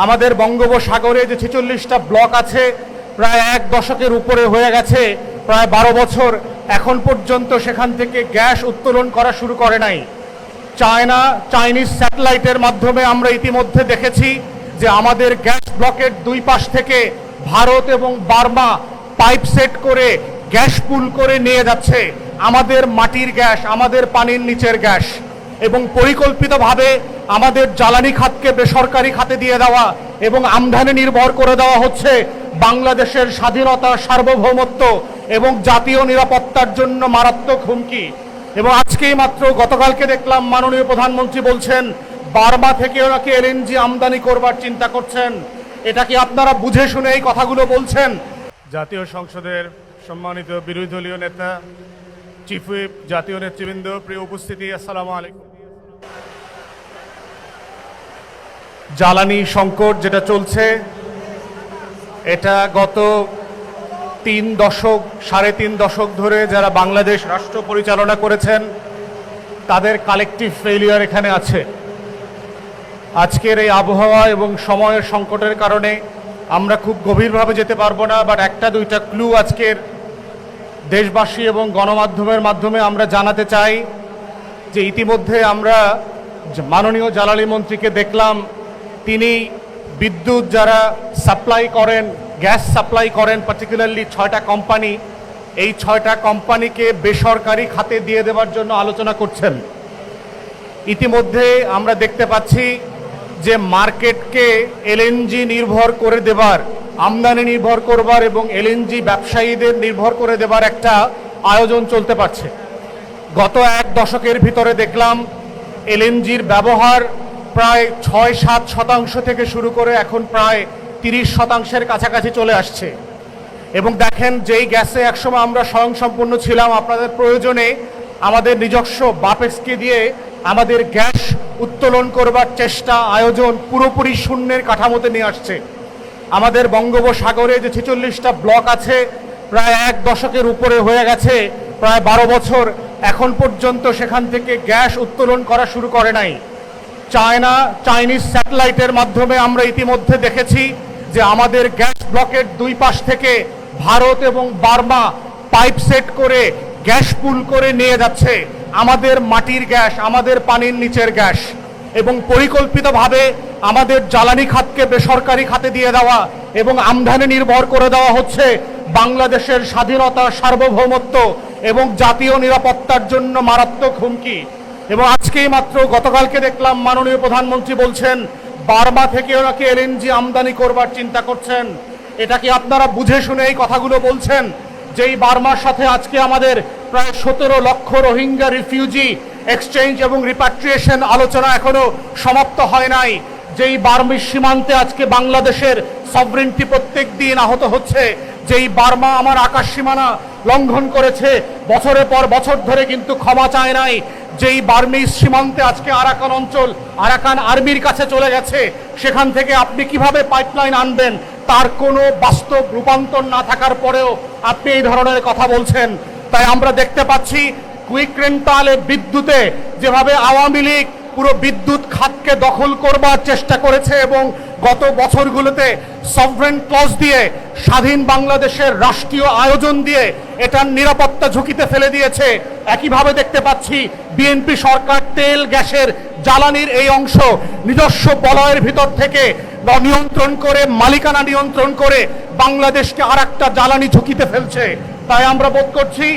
আমাদের বঙ্গোপসাগরে যে 46টা ব্লক আছে প্রায় এক দশকের উপরে হয়ে গেছে, প্রায় 12 বছর এখন পর্যন্ত সেখান থেকে গ্যাস উত্তোলন করা শুরু করে নাই। চাইনিজ স্যাটেলাইটের মাধ্যমে আমরা ইতিমধ্যে দেখেছি যে আমাদের গ্যাস ব্লকের দুই পাশ থেকে ভারত এবং বার্মা পাইপ সেট করে গ্যাস পুল করে নিয়ে যাচ্ছে আমাদের মাটির গ্যাস, আমাদের পানির নিচের গ্যাস, এবং পরিকল্পিতভাবে আমাদের জ্বালানি খাতকে বেসরকারি খাতে দিয়ে দেওয়া এবং আমদানি নির্ভর করে দেওয়া হচ্ছে বাংলাদেশের স্বাধীনতা, সার্বভৌমত্ব এবং জাতীয় নিরাপত্তার জন্য মারাত্মক হুমকি। এবং আজকেই মাত্র গতকালকে দেখলাম মাননীয় প্রধানমন্ত্রী বলছেন বার্মা থেকে ওনাকে এলএনজি আমদানি করবার চিন্তা করছেন। এটা কি আপনারা বুঝে শুনে এই কথাগুলো বলছেন? জাতীয় সংসদের সম্মানিত বিরোধী দলীয় নেতা, চিফ হুইপ, জাতীয় নেতৃবৃন্দ, প্রিয় উপস্থিতি, আসসালামু আলাইকুম। জ্বালানি সংকট যেটা চলছে, এটা গত 3.5 দশক ধরে যারা বাংলাদেশ রাষ্ট্র পরিচালনা করেছেন তাদের কালেকটিভ ফেইলিয়ার এখানে আছে। আজকের এই আবহাওয়া এবং সময়ের সংকটের কারণে আমরা খুব গভীরভাবে যেতে পারবো না, বাট একটা দুইটা ক্লু আজকের দেশবাসী এবং গণমাধ্যমের মাধ্যমে আমরা জানাতে চাই যে ইতিমধ্যে আমরা মাননীয় জ্বালানি মন্ত্রীকে দেখলাম, তিনি বিদ্যুৎ যারা সাপ্লাই করেন, গ্যাস সাপ্লাই করেন, পার্টিকুলারলি 6টা কোম্পানি, এই 6টা কোম্পানিকে বেসরকারি খাতে দিয়ে দেওয়ার জন্য আলোচনা করছেন। ইতিমধ্যে আমরা দেখতে পাচ্ছি যে মার্কেটকে এলএনজি নির্ভর করে দেবার, আমদানি নির্ভর করবার এবং এলএনজি ব্যবসায়ীদের নির্ভর করে দেবার একটা আয়োজন চলতে পারছে। গত এক দশকের ভিতরে দেখলাম এলএনজির ব্যবহার প্রায় 6-7% থেকে শুরু করে এখন প্রায় 30%-এর কাছাকাছি চলে আসছে। এবং দেখেন, যেই গ্যাসে একসময় আমরা স্বয়ংসম্পূর্ণ ছিলাম, আপনাদের প্রয়োজনে আমাদের নিজস্ব বাপেক্সকে দিয়ে আমাদের গ্যাস উত্তোলন করবার চেষ্টা, আয়োজন পুরোপুরি শূন্যের কাঠামোতে নিয়ে আসছে। আমাদের বঙ্গোপসাগরে যে 46টা ব্লক আছে প্রায় এক দশকের উপরে হয়ে গেছে, প্রায় 12 বছর এখন পর্যন্ত সেখান থেকে গ্যাস উত্তোলন করা শুরু করে নাই। চাইনিজ স্যাটেলাইটের মাধ্যমে আমরা ইতিমধ্যে দেখেছি যে আমাদের গ্যাস ব্লকের দুই পাশ থেকে ভারত এবং বার্মা পাইপ সেট করে গ্যাস পুল করে নিয়ে যাচ্ছে আমাদের মাটির গ্যাস, আমাদের পানির নিচের গ্যাস, এবং পরিকল্পিতভাবে আমাদের জ্বালানি খাতকে বেসরকারি খাতে দিয়ে দেওয়া এবং আমদানি নির্ভর করে দেওয়া হচ্ছে বাংলাদেশের স্বাধীনতা, সার্বভৌমত্ব এবং জাতীয় নিরাপত্তার জন্য মারাত্মক হুমকি। এবং আজকেই মাত্র গতকালকে দেখলাম মাননীয় প্রধানমন্ত্রী বলছেন বার্মা থেকে ওনাকে এলএনজি আমদানি করবার চিন্তা করছেন। এটা কি আপনারা বুঝে শুনে এই কথাগুলো বলছেন? যেই বার্মার সাথে আজকে আমাদের প্রায় 17 লক্ষ রোহিঙ্গা রিফিউজি এক্সচেঞ্জ এবং রিপাট্রিয়েশন আলোচনা এখনো সমাপ্ত হয় নাই, যেই বার্মির সীমান্তে আজকে বাংলাদেশের সভরেন্টি প্রত্যেক দিন আহত হচ্ছে, যেই বার্মা আমার আকাশ সীমানা লঙ্ঘন করেছে বছরের পর বছর ধরে কিন্তু ক্ষমা চায় নাই, যেই বার্মিজ সীমান্তে আজকে আরাকান অঞ্চল আরাকান আর্মির কাছে চলে গেছে, সেখান থেকে আপনি কিভাবে পাইপলাইন আনবেন তার কোনো বাস্তব রূপান্তর না থাকার পরেও আপনি এই ধরনের কথা বলছেন। তাই আমরা দেখতে পাচ্ছি কুইক রেন্টালে বিদ্যুতে যেভাবে আওয়ামী লীগ পুরো বিদ্যুৎ খাতকে দখল করবার চেষ্টা করেছে এবং গত বছরগুলোতে সভরেন ক্লজ দিয়ে, স্বাধীন বাংলাদেশের রাষ্ট্রীয় আয়োজন দিয়ে এটার নিরাপত্তা ঝুঁকিতে ফেলে দিয়েছে, একইভাবে দেখতে পাচ্ছি বিএনপি সরকার তেল, গ্যাসের, জ্বালানির এই অংশ নিজস্ব বলয়ের ভিতর থেকে নিয়ন্ত্রণ করে, মালিকানা নিয়ন্ত্রণ করে বাংলাদেশকে আরেকটা জ্বালানি ঝুঁকিতে ফেলছে। তাই আমরা বোধ করছি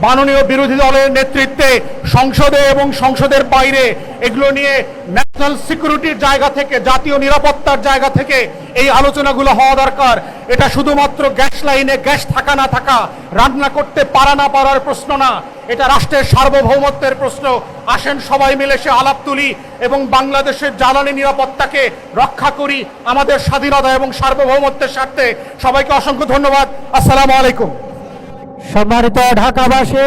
মাননীয় বিরোধী দলের নেতৃত্বে সংসদে এবং সংসদের বাইরে এগুলো নিয়ে ন্যাশনাল সিকিউরিটির জায়গা থেকে, জাতীয় নিরাপত্তার জায়গা থেকে এই আলোচনাগুলো হওয়া দরকার। এটা শুধুমাত্র গ্যাস লাইনে গ্যাস থাকা না থাকা, রান্না করতে পারা না পারার প্রশ্ন না, এটা রাষ্ট্রের সার্বভৌমত্বের প্রশ্ন। আসেন সবাই মিলে সে আলাপ তুলি এবং বাংলাদেশের জ্বালানি নিরাপত্তাকে রক্ষা করি আমাদের স্বাধীনতা এবং সার্বভৌমত্বের স্বার্থে। সবাইকে অসংখ্য ধন্যবাদ। আসসালামু আলাইকুম। সম্মানিত ঢাকাবাসী,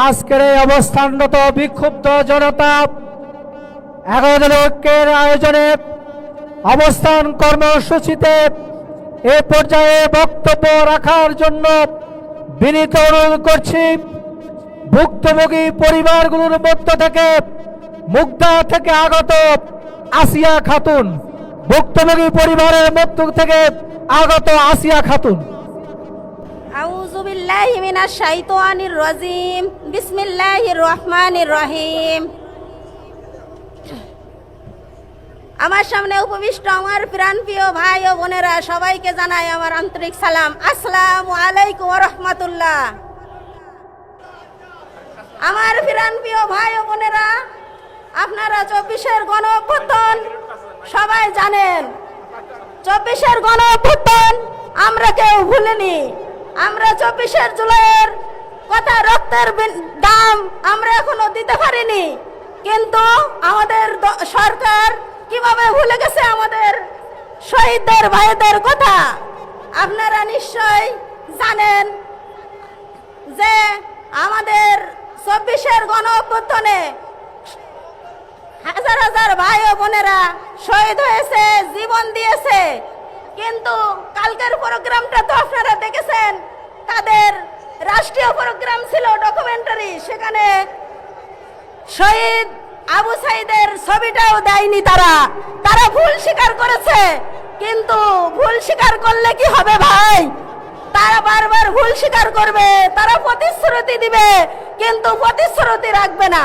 আজকের এই অবস্থানরত বিক্ষুব্ধ জনতা 11 দলীয় ঐক্যের আয়োজনে অবস্থান কর্মসূচিতে এ পর্যায়ে বক্তব্য রাখার জন্য বিনীত অনুরোধ করছি। ভুক্তভোগী পরিবারগুলোর মধ্য থেকে মুগদা থেকে আগত আসিয়া খাতুন, ভুক্তভোগী পরিবারের মধ্য থেকে আগত আসিয়া খাতুন। আউযু বিল্লাহি মিনাশ শাইতানির রাজিম। বিসমিল্লাহির রহমানির রহিম। আমার সামনে উপবিষ্ট আমার প্রাণপ্রিয় ভাই ও বোনেরা, সবাইকে জানাই আমার আন্তরিক সালাম। আসসালামু আলাইকুম ওয়া রাহমাতুল্লাহ। আমার প্রাণপ্রিয় ভাই ও বোনেরা, আপনারা 24-এর গণ অভ্যুত্থান সবাই জানেন। 24-এর গণ অভ্যুত্থান আমরা কেউ ভুলিনি। আমরা 24-এর জুলাইয়ের কথা, রক্তের দাম আমরা এখনো দিতে পারিনি, কিন্তু আমাদের সরকার কিভাবে ভুলে গেছে আমাদের শহীদদের ভাইদের কথা। আপনারা নিশ্চয় জানেন যে আমাদের 24-এর গণ অভ্যুত্থানে হাজার হাজার ভাই ও বোনেরা শহীদ হয়েছে, জীবন দিয়েছে। কিন্তু কালকের প্রোগ্রামটা তো আপনারা দেখেছেন, তাদের রাষ্ট্রীয় প্রোগ্রাম ছিল ডকুমেন্টারি, সেখানে শহীদ আবু সাইদের ছবিটাও দেয়নি। তারা ভুল স্বীকার করেছে, কিন্তু ভুল স্বীকার করলে কি হবে ভাই? তারা বারবার ভুল স্বীকার করবে, তারা প্রতিশ্রুতি দিবে, কিন্তু প্রতিশ্রুতি রাখবে না।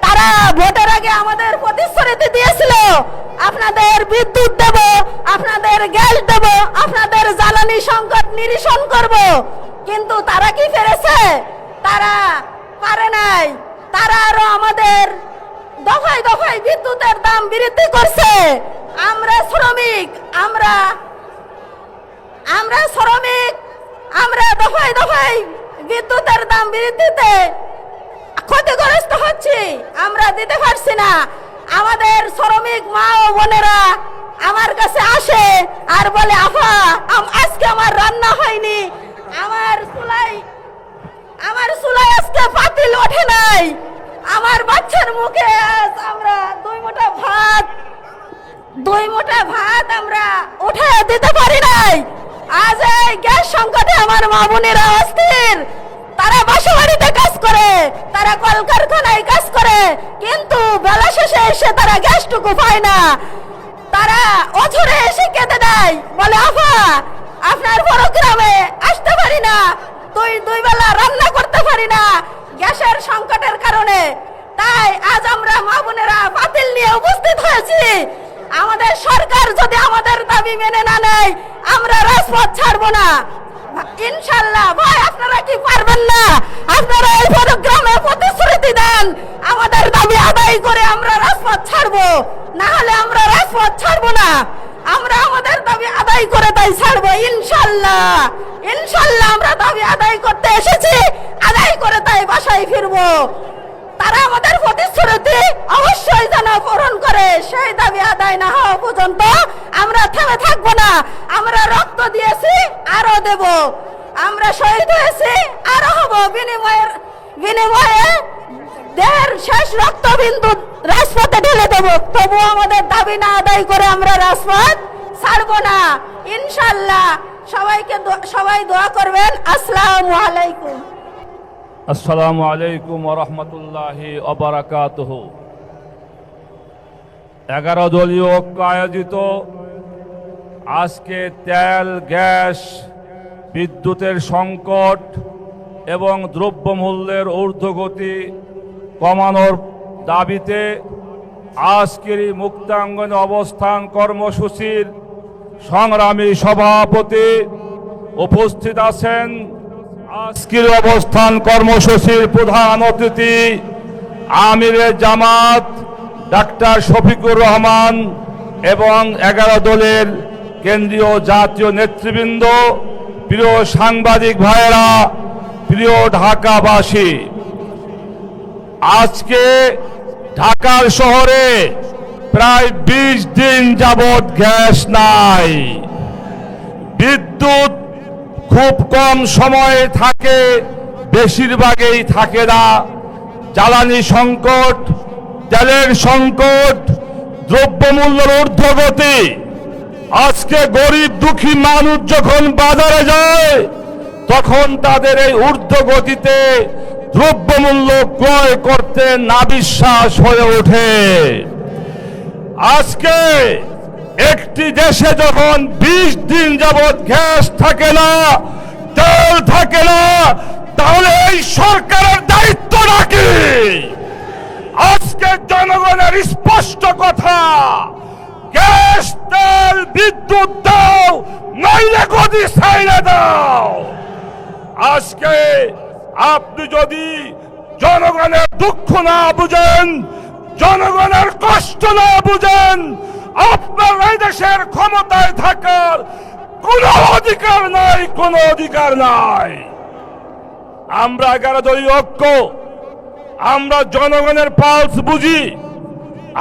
তারা ভোটের আগে আমাদের প্রতিশ্রুতি দিয়েছিল, আপনাদের বিদ্যুৎ দেব, আপনাদের গ্যাস দেব, আপনাদের জ্বালানি সংকট নিরসন করব, কিন্তু তারা কি পেরেছে? তারা পারে নাই। তারা আরো আমাদের দফায় দফায় বিদ্যুতের দাম বৃদ্ধি করছে। আমরা শ্রমিক, আমরা দফায় দফায় বিদ্যুতের দাম বৃদ্ধিতে ক্ষতিগ্রস্ত হচ্ছি, আমরা দিতে পারছি না। আমাদের শ্রমিক মা ও বোনেরা আমার কাছে আসে আর বলে, আফা আজকে আমার রান্না হয়নি, আমার চুলায় আজকে পাতিল ওঠে নাই, আমার বাচ্চার মুখে আজ আমরা দুই মুঠা ভাত আমরা উঠে দিতে পারি নাই। আজ এই গ্যাস সংকটে আমার মা বোনেরা অস্থির। তারা বাসা বাড়িতে কাজ করে, তারা কলকারখানায় কাজ করে, কিন্তু বেলা শেষে এসে তারা গ্যাসটুকু পায় না। তারা অঝরে এসে কেঁদে দেয়, বলে আফা আপনার প্রোগ্রামে আসতে পারি না, দুই বেলা রান্না করতে পারি না গ্যাসের সংকটের কারণে। তাই আজ আমরা মা বোনেরা বাতিল নিয়ে উপস্থিত হয়েছি। আমাদের সরকার যদি আমাদের দাবি মেনে না নেয়, আমরা রাজপথ ছাড়বো না ইনশাল্লাহ। ভাই আপনারা কি পারবেন না? আপনারা এই প্রোগ্রামে প্রতিশ্রুতি দেন, আমাদের দাবি আদায় করে আমরা রাজপথ ছাড়বো, না হলে আমরা রাজপথ ছাড়বো না। আমরা আমাদের দাবি আদায় করে তাই ছাড়বো ইনশাল্লাহ। ইনশাল্লাহ আমরা দাবি আদায় করতে এসেছি, আদায় করে তাই বাসায় ফিরবো। তারা আমাদের প্রতিশ্রুতি অবশ্যই যেন পূরণ করে, সেই দাবি আদায় না হওয়া পর্যন্ত আমরা থেমে থাকবো না। আমরা রক্ত দিয়েছি, আরো দেব। আমরা শহীদ হয়েছি, আরো হব। বিনিময়ে দেহের শেষ রক্তবিন্দু রাজপথে ঢেলে দেব। তবু আমাদের দাবি না আদায় করে আমরা রাজপথ ছাড়বো না ইনশাল্লাহ। সবাই দোয়া করবেন। আসসালামু আলাইকুম। আসসালামু আলাইকুম ওয়া রাহমাতুল্লাহি ওয়া বারাকাতুহু। 11 দলীয় ঐক্য আয়োজিত আজকে তেল, গ্যাস, বিদ্যুতের সংকট এবং দ্রব্যমূল্যের ঊর্ধ্বগতি কমানোর দাবিতে আজকের এই মুক্তাঙ্গনে অবস্থান কর্মসূচির সংগ্রামী সভাপতি উপস্থিত আছেন। আজকের অবস্থান কর্মসূচির প্রধান অতিথি আমিরে জামাত ডাক্তার শফিকুর রহমান এবং 11 দলের কেন্দ্রীয় জাতীয় নেতৃবৃন্দ, প্রিয় সাংবাদিক ভাইয়েরা, প্রিয় ঢাকাবাসী, আজকে ঢাকার শহরে প্রায় 20 দিন যাবৎ গ্যাস নাই, বিদ্যুৎ খুব কম সময়ে থাকে, বেশিরভাগই থাকে না। জ্বালানি সংকট, তেলের সংকট, দ্রব্যমূল্যের ঊর্ধ্বগতি। আজকে গরিব দুঃখী মানুষ যখন বাজারে যায়, তখন তাদের এই ঊর্ধ্বগতিতে দ্রব্যমূল্য ক্রয় করতে নাবিশ্বাস হয়ে ওঠে। আজকে একটি দেশে যখন 20 দিন যাবৎ গ্যাস থাকে না, তেল থাকে না, তাহলে এই সরকারের দায়িত্বটা কি? আজকে জনগণের স্পষ্ট কথা, গ্যাস, তেল, বিদ্যুৎ দাও, নইলে গদি ছাইড়ে দাও। আজকে আপনি যদি জনগণের দুঃখ না বুঝেন, জনগণের কষ্ট না বুঝেন, আপনার এই দেশের ক্ষমতায় থাকার কোনো অধিকার নাই, কোনো অধিকার নাই। আমরা 11 দলীয় ঐক্য, আমরা জনগণের পালস বুঝি,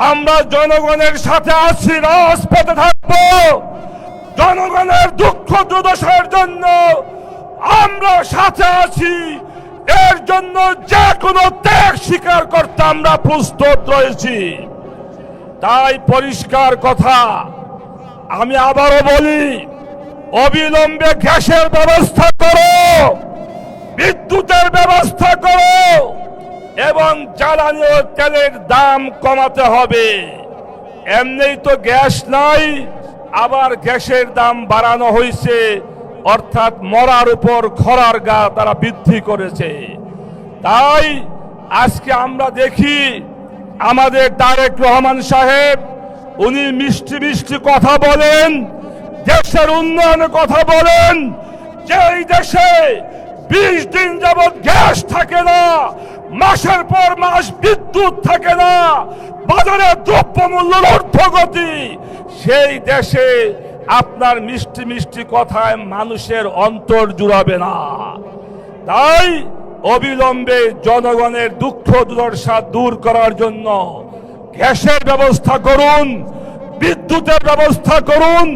আমরা জনগণের সাথে আছি, রাজপথে থাকবো। জনগণের দুঃখ দুর্দশার জন্য আমরা সাথে আছি, এর জন্য যে কোনো ত্যাগ স্বীকার করতে আমরা প্রস্তুত রয়েছি। তাই পরিষ্কার কথা, আমি আবারও বলি, অবিলম্বে গ্যাসের ব্যবস্থা করো, বিদ্যুতের ব্যবস্থা করো এবং জ্বালানি ও তেলের দাম কমাতে হবে। এমনিই তো গ্যাস নাই, আবার গ্যাসের দাম বাড়ানো হয়েছে, অর্থাৎ মরার উপর খরার গা তারা বৃদ্ধি করেছে। তাই আজকে আমরা দেখি আমাদের তারেক রহমান সাহেব, উনি মিষ্টি মিষ্টি কথা বলেন, দেশের উন্নয়নের কথা বলেন, যে এই দেশে 20 দিন যাবৎ গ্যাস থাকে না, মাসের পর মাস বিদ্যুৎ থাকে না, বাজারে দ্রব্যমূল্যের ঊর্ধ্বগতি, সেই দেশে আপনার মিষ্টি মিষ্টি কথায় মানুষের অন্তর জুড়াবে না। তাই অবিলম্বে জনগণের দুঃখ দুর্দশা দূর করার জন্য গ্যাসের ব্যবস্থা করুন, বিদ্যুতের ব্যবস্থা করুন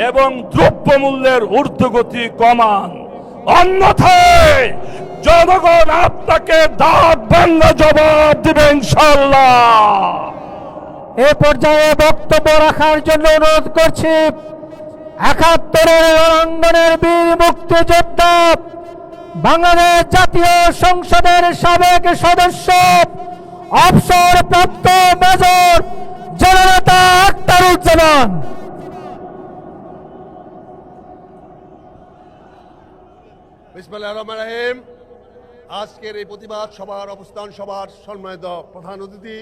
এবং দ্রব্যমূল্যের ঊর্ধ্বগতি কমান। অন্যথায় জনগণ আপনাকে দাঁত ভাঙা জবাব দেবে ইনশাআল্লাহ। এ পর্যায়ে বক্তব্য রাখার জন্য অনুরোধ করছি 71 রণাঙ্গনের বীর মুক্তিযোদ্ধা, বাংলাদেশ জাতীয় সংসদের সাবেক সদস্য, অবসরপ্রাপ্ত মেজর জননেতা আখতারুজ্জামান। বিসমিল্লাহির রহমানির রহিম। আজকের এই প্রতিবাদ সভার অবস্থান সভার সম্মানিত প্রধান অতিথি,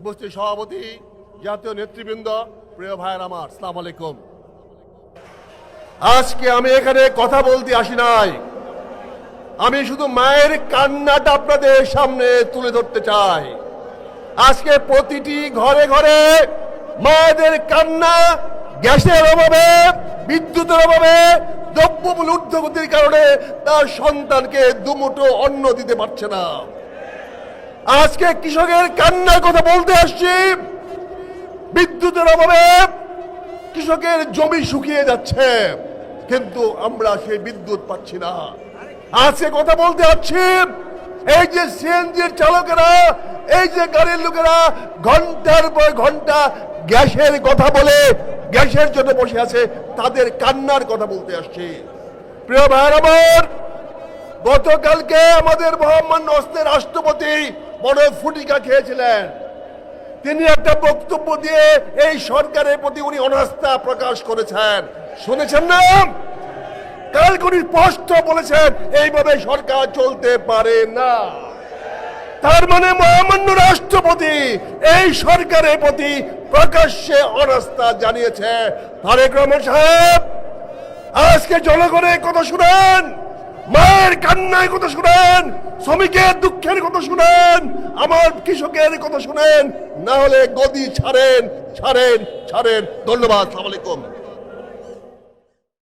উপস্থিত সভাপতি, জাতীয় নেতৃবৃন্দ, প্রিয় ভাইয়ের আমার, আসসালামু আলাইকুম। আজকে আমি এখানে কথা বলতে আসি নাই, আমি শুধু মায়ের কান্নাটা আপনাদের সামনে তুলে ধরতে চাই। আজকে প্রতিটি ঘরে ঘরে মায়েদের কান্না, গ্যাসের অভাবে, বিদ্যুতের অভাবে, দ্রব্যমূল্য ঊর্ধ্বগতির কারণে তার সন্তানকে দুমুঠো অন্ন দিতে পারছে না। আজকে কৃষকের কান্নার কথা বলতে আসছি। বিদ্যুতের অভাবে কৃষকের জমি শুকিয়ে যাচ্ছে, কিন্তু আমরা সেই বিদ্যুৎ পাচ্ছি না। আজকে কথা বলতে আসছি, এই যে সিএনজির চালকেরা, এই যে গাড়ির লোকেরা ঘন্টার পর ঘন্টা গ্যাসের কথা বলে গ্যাসের জন্য বসে আছে, তাদের কান্নার কথা বলতে আসছি। প্রিয় ভাইয়ের আমার, গতকালকে আমাদের মহামান্য হস্তের রাষ্ট্রপতি বড় ফুটিকা খেয়েছিলেন। তিনি একটা বক্তব্য দিয়ে এই সরকারের প্রতি উনি অনাস্থা প্রকাশ করেছেন, শুনেছেন না? কালকে উনি স্পষ্ট বলেছেন এইভাবে সরকার চলতে পারে না। তার মানে মহামান্য রাষ্ট্রপতি এই সরকারের প্রতি প্রকাশ্যে অনাস্থা জানিয়েছে। তারেক রহমান সাহেব, আজকে জনগণের কথা শুনেন, মায়ের কান্নার কথা শুনেন, শ্রমিকের দুঃখের কথা শুনেন, আমার কৃষকের কথা শুনেন, না হলে গদি ছাড়েন, ছাড়েন, ছাড়েন। ধন্যবাদ। আসসালামু আলাইকুম।